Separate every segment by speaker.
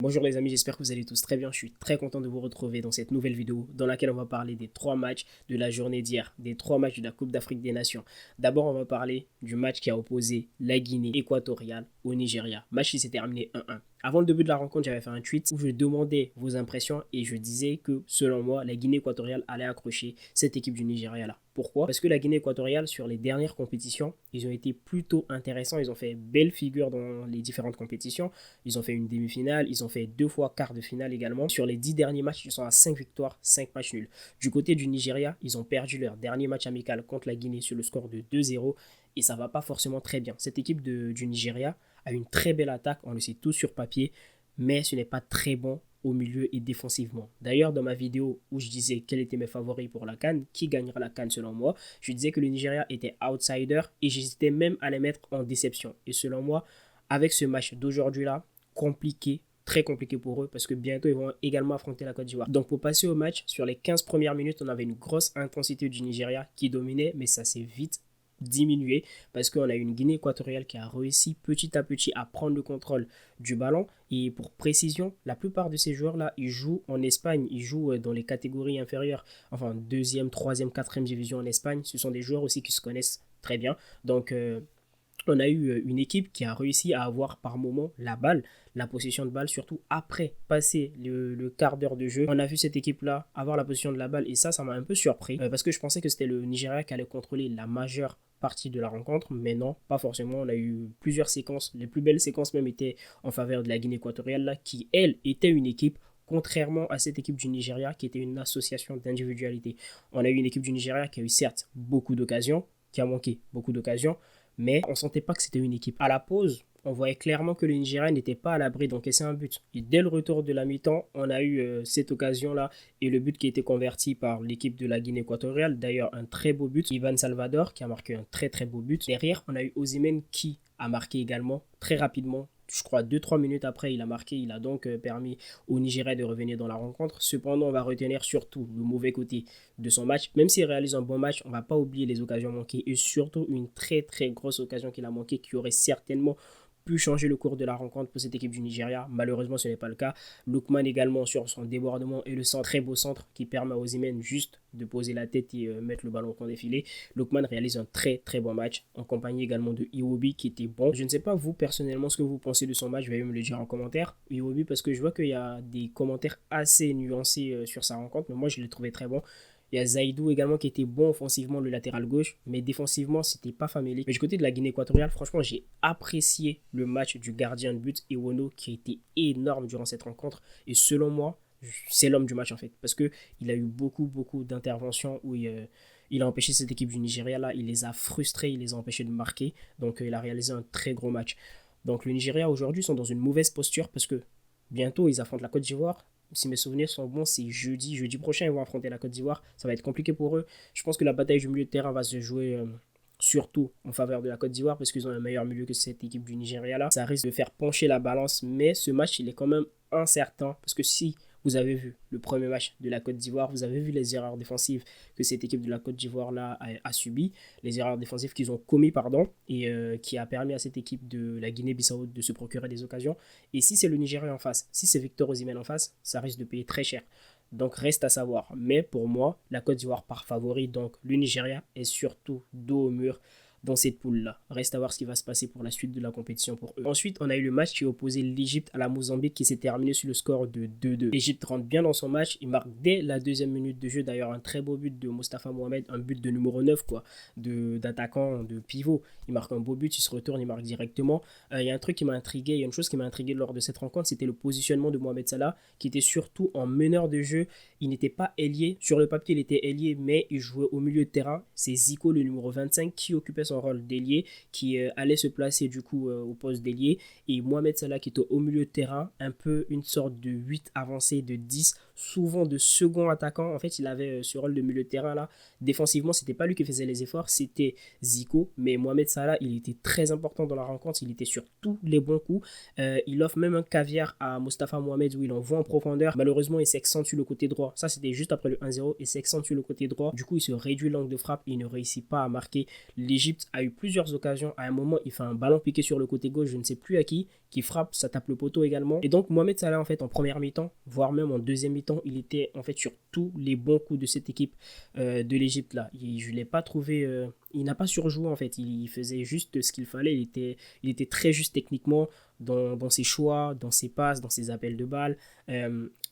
Speaker 1: Bonjour les amis, j'espère que vous allez tous très bien. Je suis très content de vous retrouver dans cette nouvelle vidéo dans laquelle on va parler des 3 matchs de la journée d'hier, des 3 matchs de la Coupe d'Afrique des Nations. D'abord, on va parler du match qui a opposé la Guinée équatoriale au Nigeria. Match qui s'est terminé 1-1. Avant le début de la rencontre, j'avais fait un tweet où je demandais vos impressions et je disais que selon moi, la Guinée équatoriale allait accrocher cette équipe du Nigeria là. Pourquoi? Parce que la Guinée équatoriale, sur les dernières compétitions, ils ont été plutôt intéressants. Ils ont fait belle figure dans les différentes compétitions. Ils ont fait une demi-finale, ils ont fait 2 fois quart de finale également. Sur les 10 derniers matchs, ils sont à 5 victoires, 5 matchs nuls. Du côté du Nigeria, ils ont perdu leur dernier match amical contre la Guinée sur le score de 2-0 et ça va pas forcément très bien. Cette équipe du Nigeria a une très belle attaque, on le sait tous sur papier, mais ce n'est pas très bon au milieu et défensivement. D'ailleurs, dans ma vidéo où je disais quels étaient mes favoris pour la CAN, qui gagnera la CAN selon moi, je disais que le Nigeria était outsider et j'hésitais même à les mettre en déception. Et selon moi, avec ce match d'aujourd'hui là, compliqué, très compliqué pour eux parce que bientôt ils vont également affronter la Côte d'Ivoire. Donc pour passer au match, sur les 15 premières minutes, on avait une grosse intensité du Nigeria qui dominait, mais ça s'est vite diminué parce qu'on a eu une Guinée équatoriale qui a réussi petit à petit à prendre le contrôle du ballon. Et pour précision, la plupart de ces joueurs-là, ils jouent en Espagne, ils jouent dans les catégories inférieures, enfin deuxième, troisième, quatrième division en Espagne. Ce sont des joueurs aussi qui se connaissent très bien. Donc on a eu une équipe qui a réussi à avoir par moment la balle, la possession de balle, surtout après passer le quart d'heure de jeu. On a vu cette équipe-là avoir la possession de la balle et ça m'a un peu surpris parce que je pensais que c'était le Nigeria qui allait contrôler la majeure partie de la rencontre, mais non, pas forcément. On a eu plusieurs séquences, les plus belles séquences même étaient en faveur de la Guinée équatoriale là, qui elle était une équipe contrairement à cette équipe du Nigeria qui était une association d'individualité. On a eu une équipe du Nigeria qui a eu certes beaucoup d'occasions, qui a manqué beaucoup d'occasions, mais on ne sentait pas que c'était une équipe. À la pause, on voyait clairement que le Nigeria n'était pas à l'abri d'encaisser un but. Et dès le retour de la mi-temps, on a eu cette occasion-là et le but qui a été converti par l'équipe de la Guinée équatoriale. D'ailleurs, un très beau but. Ivan Salvador qui a marqué un très très beau but. Derrière, on a eu Osimhen qui a marqué également très rapidement. Je crois 2-3 minutes après, il a marqué. Il a donc permis au Nigeria de revenir dans la rencontre. Cependant, on va retenir surtout le mauvais côté de son match. Même s'il réalise un bon match, on ne va pas oublier les occasions manquées et surtout une très très grosse occasion qu'il a manquée qui aurait certainement pu changer le cours de la rencontre pour cette équipe du Nigeria. Malheureusement, ce n'est pas le cas. Lookman également sur son débordement et le centre, très beau centre qui permet à Osimhen juste de poser la tête et mettre le ballon au coin des filets. Lookman réalise un très très bon match en compagnie également de Iwobi qui était bon. Je ne sais pas vous personnellement ce que vous pensez de son match, je vais me le dire en commentaire. Iwobi parce que je vois qu'il y a des commentaires assez nuancés sur sa rencontre, mais moi je l'ai trouvé très bon. Il y a Zaidou également qui était bon offensivement, le latéral gauche, mais défensivement, c'était pas familier. Mais du côté de la Guinée équatoriale, franchement, j'ai apprécié le match du gardien de but, Iwono, qui a été énorme durant cette rencontre. Et selon moi, c'est l'homme du match en fait, parce qu'il a eu beaucoup d'interventions où il a empêché cette équipe du Nigeria là, il les a frustrés, il les a empêchés de marquer. Donc il a réalisé un très gros match. Donc le Nigeria aujourd'hui sont dans une mauvaise posture parce que bientôt ils affrontent la Côte d'Ivoire. Si mes souvenirs sont bons, c'est jeudi prochain, ils vont affronter la Côte d'Ivoire. Ça va être compliqué pour eux. Je pense que la bataille du milieu de terrain va se jouer surtout en faveur de la Côte d'Ivoire parce qu'ils ont un meilleur milieu que cette équipe du Nigeria là. Ça risque de faire pencher la balance, mais ce match, il est quand même incertain parce que si vous avez vu le premier match de la Côte d'Ivoire, vous avez vu les erreurs défensives que cette équipe de la Côte d'Ivoire là a subies, les erreurs défensives qu'ils ont commis et qui a permis à cette équipe de la Guinée-Bissau de se procurer des occasions. Et si c'est le Nigeria en face, si c'est Victor Osimhen en face, ça risque de payer très cher. Donc reste à savoir. Mais pour moi, la Côte d'Ivoire part favori, donc le Nigeria est surtout dos au mur dans cette poule-là. Reste à voir ce qui va se passer pour la suite de la compétition pour eux. Ensuite, on a eu le match qui opposait l'Égypte à la Mozambique qui s'est terminé sur le score de 2-2. L'Égypte rentre bien dans son match. Il marque dès la deuxième minute de jeu. D'ailleurs, un très beau but de Mostafa Mohamed, un but de numéro 9, quoi, d'attaquant, de pivot. Il marque un beau but, il se retourne, il marque directement. Il y a un truc qui m'a intrigué, il y a une chose qui m'a intrigué lors de cette rencontre, c'était le positionnement de Mohamed Salah, qui était surtout en meneur de jeu. Il n'était pas ailier. Sur le papier, il était ailier, mais il jouait au milieu de terrain. C'est Zico, le numéro 25, qui occupait son rôle d'ailier, qui allait se placer du coup au poste d'ailier. Et Mohamed Salah qui était au milieu de terrain, un peu une sorte de 8 avancé, de 10, souvent de second attaquant. En fait, il avait ce rôle de milieu de terrain là. Défensivement, c'était pas lui qui faisait les efforts, c'était Zico. Mais Mohamed Salah, il était très important dans la rencontre. Il était sur tous les bons coups. Il offre même un caviar à Mostafa Mohamed où il envoie en profondeur. Malheureusement, il s'accentue le côté droit. Ça, c'était juste après le 1-0. Il s'accentue le côté droit. Du coup, il se réduit l'angle de frappe et il ne réussit pas à marquer. L'Égypte l'Égypte a eu plusieurs occasions. À un moment, il fait un ballon piqué sur le côté gauche, je ne sais plus à qui frappe, ça tape le poteau également. Et donc Mohamed Salah en fait en première mi-temps, voire même en deuxième mi-temps, il était en fait sur tous les bons coups de cette équipe de l'Égypte là. Je ne l'ai pas trouvé, il n'a pas surjoué en fait, il faisait juste ce qu'il fallait, il était très juste techniquement dans ses choix, dans ses passes, dans ses appels de balles.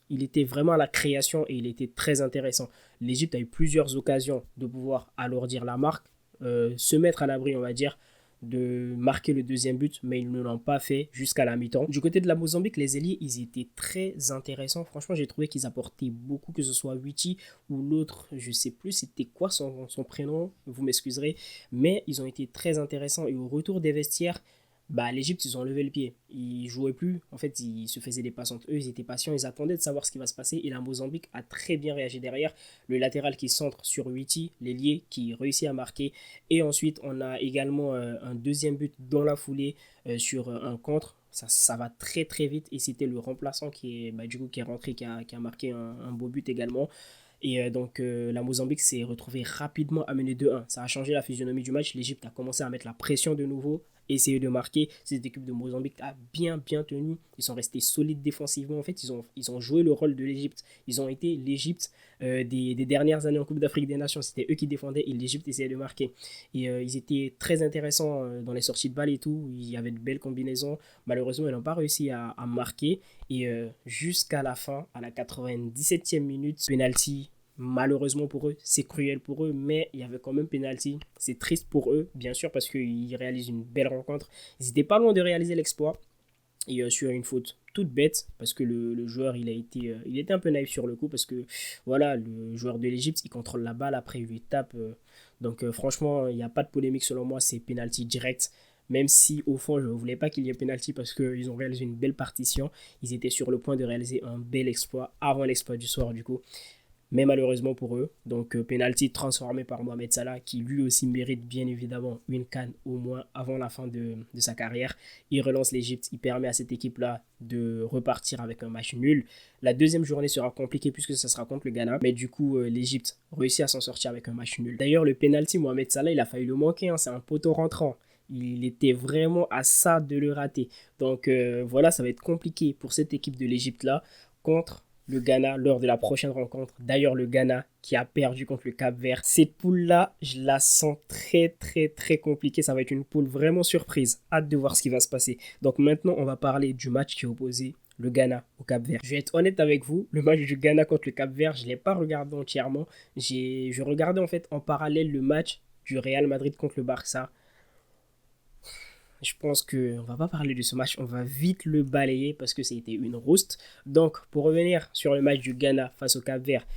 Speaker 1: Il était vraiment à la création et il était très intéressant. L'Égypte a eu plusieurs occasions de pouvoir alourdir la marque, se mettre à l'abri, on va dire, de marquer le deuxième but, mais ils ne l'ont pas fait jusqu'à la mi-temps. Du côté de la Mozambique, les ailiers, ils étaient très intéressants. Franchement, j'ai trouvé qu'ils apportaient beaucoup, que ce soit Witi ou l'autre, je sais plus c'était quoi son prénom, vous m'excuserez, mais ils ont été très intéressants. Et au retour des vestiaires, bah, l'Égypte, ils ont levé le pied. Ils jouaient plus. En fait, ils se faisaient des passes entre eux. Ils étaient patients. Ils attendaient de savoir ce qui va se passer. Et la Mozambique a très bien réagi derrière. Le latéral qui centre sur Witi, l'ailier qui réussit à marquer. Et ensuite, on a également un deuxième but dans la foulée sur un contre. Ça va très très vite. Et c'était le remplaçant qui est rentré, qui a marqué un beau but également. Et donc la Mozambique s'est retrouvée rapidement à mener 2-1. Ça a changé la physionomie du match. L'Égypte a commencé à mettre la pression de nouveau, essayer de marquer. Cette équipe de Mozambique a bien tenu. Ils sont restés solides défensivement. En fait, ils ont joué le rôle de l'Égypte. Ils ont été l'Égypte des dernières années en Coupe d'Afrique des Nations. C'était eux qui défendaient et l'Égypte essayait de marquer. Et ils étaient très intéressants dans les sorties de balles et tout. Il y avait de belles combinaisons. Malheureusement, ils n'ont pas réussi à marquer. Et jusqu'à la fin, à la 97e minute, penalty. Malheureusement pour eux, c'est cruel pour eux, mais il y avait quand même penalty. C'est triste pour eux, bien sûr, parce qu'ils réalisent une belle rencontre. Ils n'étaient pas loin de réaliser l'exploit. Et sur une faute toute bête, parce que le joueur, il était un peu naïf sur le coup, parce que voilà, le joueur de l'Égypte, il contrôle la balle, après il lui tape. Donc franchement, il n'y a pas de polémique selon moi, c'est penalty direct. Même si au fond, je ne voulais pas qu'il y ait penalty parce qu'ils ont réalisé une belle partition. Ils étaient sur le point de réaliser un bel exploit avant l'exploit du soir du coup. Mais malheureusement pour eux, donc penalty transformé par Mohamed Salah qui lui aussi mérite bien évidemment une CAN au moins avant la fin de sa carrière. Il relance l'Égypte, il permet à cette équipe-là de repartir avec un match nul. La deuxième journée sera compliquée puisque ça sera contre le Ghana, mais du coup l'Égypte réussit à s'en sortir avec un match nul. D'ailleurs le penalty, Mohamed Salah, il a failli le manquer, hein, c'est un poteau rentrant. Il était vraiment à ça de le rater. Donc voilà, ça va être compliqué pour cette équipe de l'Égypte là contre le Ghana lors de la prochaine rencontre. D'ailleurs, le Ghana qui a perdu contre le Cap-Vert. Cette poule-là, je la sens très compliquée. Ça va être une poule vraiment surprise. Hâte de voir ce qui va se passer. Donc maintenant, on va parler du match qui opposait le Ghana au Cap-Vert. Je vais être honnête avec vous, le match du Ghana contre le Cap-Vert, je ne l'ai pas regardé entièrement. Je regardais en fait en parallèle le match du Real Madrid contre le Barça. Je pense qu'on va pas parler de ce match, on va vite le balayer parce que c'était une rouste. Donc, pour revenir sur le match du Ghana face au Cap-Vert,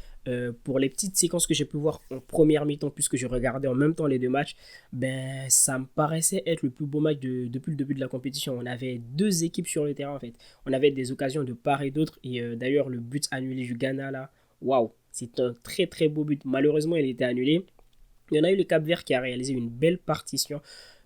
Speaker 1: pour les petites séquences que j'ai pu voir en première mi-temps, puisque je regardais en même temps les deux matchs, ben, ça me paraissait être le plus beau match depuis le début de la compétition. On avait deux équipes sur le terrain en fait. On avait des occasions de part et d'autre. Et d'ailleurs, le but annulé du Ghana là, waouh, c'est un très beau but. Malheureusement, il était annulé. Il y en a eu le Cap-Vert qui a réalisé une belle partition.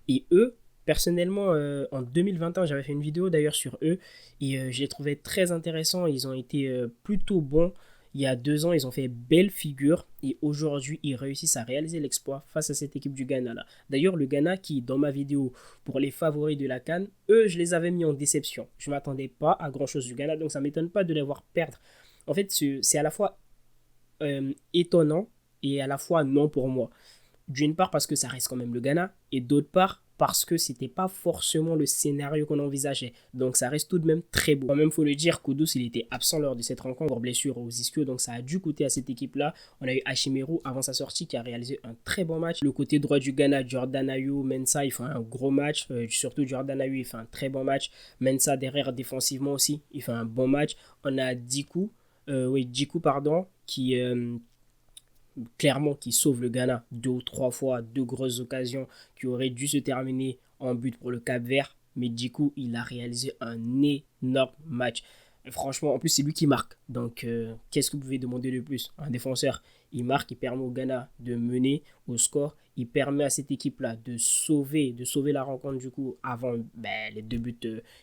Speaker 1: Et eux, personnellement, en 2021, j'avais fait une vidéo d'ailleurs sur eux et je les trouvais très intéressants. Ils ont été plutôt bons. Il y a 2 ans, ils ont fait belle figure et aujourd'hui, ils réussissent à réaliser l'exploit face à cette équipe du Ghana là. D'ailleurs, le Ghana qui, dans ma vidéo pour les favoris de la CAN, eux, je les avais mis en déception. Je ne m'attendais pas à grand chose du Ghana, donc ça ne m'étonne pas de les voir perdre. En fait, c'est à la fois étonnant et à la fois non pour moi. D'une part parce que ça reste quand même le Ghana et d'autre part parce que c'était pas forcément le scénario qu'on envisageait. Donc ça reste tout de même très beau. Quand même, faut le dire, Kudus, il était absent lors de cette rencontre pour blessure aux ischios, donc ça a dû coûter à cette équipe-là. On a eu Hashimeru avant sa sortie qui a réalisé un très bon match. Le côté droit du Ghana, Jordan Ayew, Mensah, il fait un gros match. Surtout Jordan Ayew, il fait un très bon match. Mensah derrière défensivement aussi, il fait un bon match. On a Djikou, qui clairement qui sauve le Ghana 2 ou 3 fois, 2 grosses occasions qui auraient dû se terminer en but pour le Cap-Vert, mais du coup il a réalisé un énorme match. Et franchement, en plus c'est lui qui marque, donc qu'est-ce que vous pouvez demander de plus? Un défenseur, il marque, il permet au Ghana de mener au score. Il permet à cette équipe-là de sauver la rencontre du coup avant les 2 buts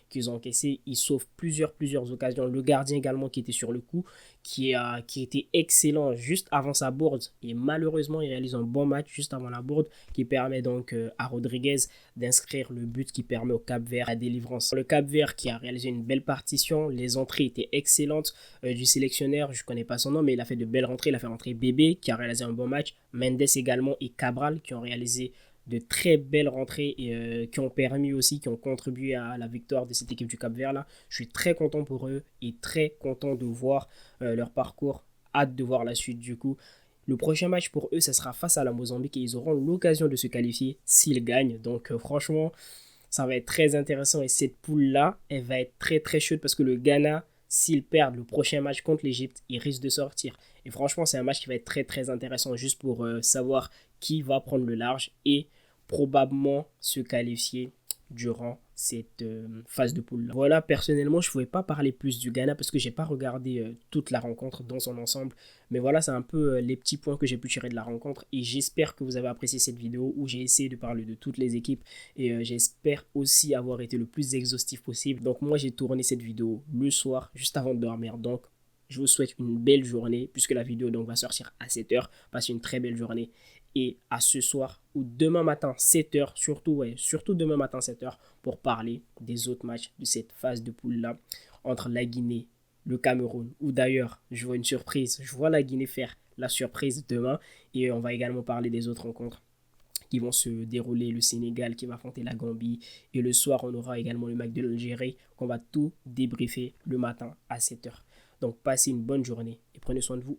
Speaker 1: qu'ils ont encaissés. Il sauve plusieurs occasions. Le gardien également qui était sur le coup, qui était excellent juste avant sa bourde. Et malheureusement, il réalise un bon match juste avant la bourde qui permet donc à Rodriguez d'inscrire le but qui permet au Cap-Vert la délivrance. Le Cap-Vert qui a réalisé une belle partition. Les entrées étaient excellentes du sélectionneur. Je ne connais pas son nom, mais il a fait de belles rentrées. Il a fait rentrer Bébé qui a réalisé un bon match. Mendes également et Cabral qui ont réalisé de très belles rentrées et qui ont permis aussi, qui ont contribué à la victoire de cette équipe du Cap-Vert là. Je suis très content pour eux et très content de voir leur parcours. Hâte de voir la suite du coup. Le prochain match pour eux, ça sera face à la Mozambique et ils auront l'occasion de se qualifier s'ils gagnent. Donc franchement, ça va être très intéressant et cette poule-là, elle va être très très chaude parce que le Ghana, s'ils perdent le prochain match contre l'Égypte, ils risquent de sortir. Et franchement, c'est un match qui va être très très intéressant juste pour savoir qui va prendre le large et probablement se qualifier durant cette phase de poule là. Voilà, personnellement, je ne pouvais pas parler plus du Ghana parce que j'ai pas regardé toute la rencontre dans son ensemble. Mais voilà, c'est un peu les petits points que j'ai pu tirer de la rencontre. Et j'espère que vous avez apprécié cette vidéo où j'ai essayé de parler de toutes les équipes. Et j'espère aussi avoir été le plus exhaustif possible. Donc moi, j'ai tourné cette vidéo le soir, juste avant de dormir. Donc je vous souhaite une belle journée puisque la vidéo donc va sortir à 7h. Passez une très belle journée. Et à ce soir ou demain matin 7h, surtout demain matin 7h pour parler des autres matchs de cette phase de poule là entre la Guinée, le Cameroun ou d'ailleurs je vois une surprise, je vois la Guinée faire la surprise demain et on va également parler des autres rencontres qui vont se dérouler, le Sénégal qui va affronter la Gambie et le soir on aura également le match de l'Algérie qu'on va tout débriefer le matin à 7h. Donc passez une bonne journée et prenez soin de vous.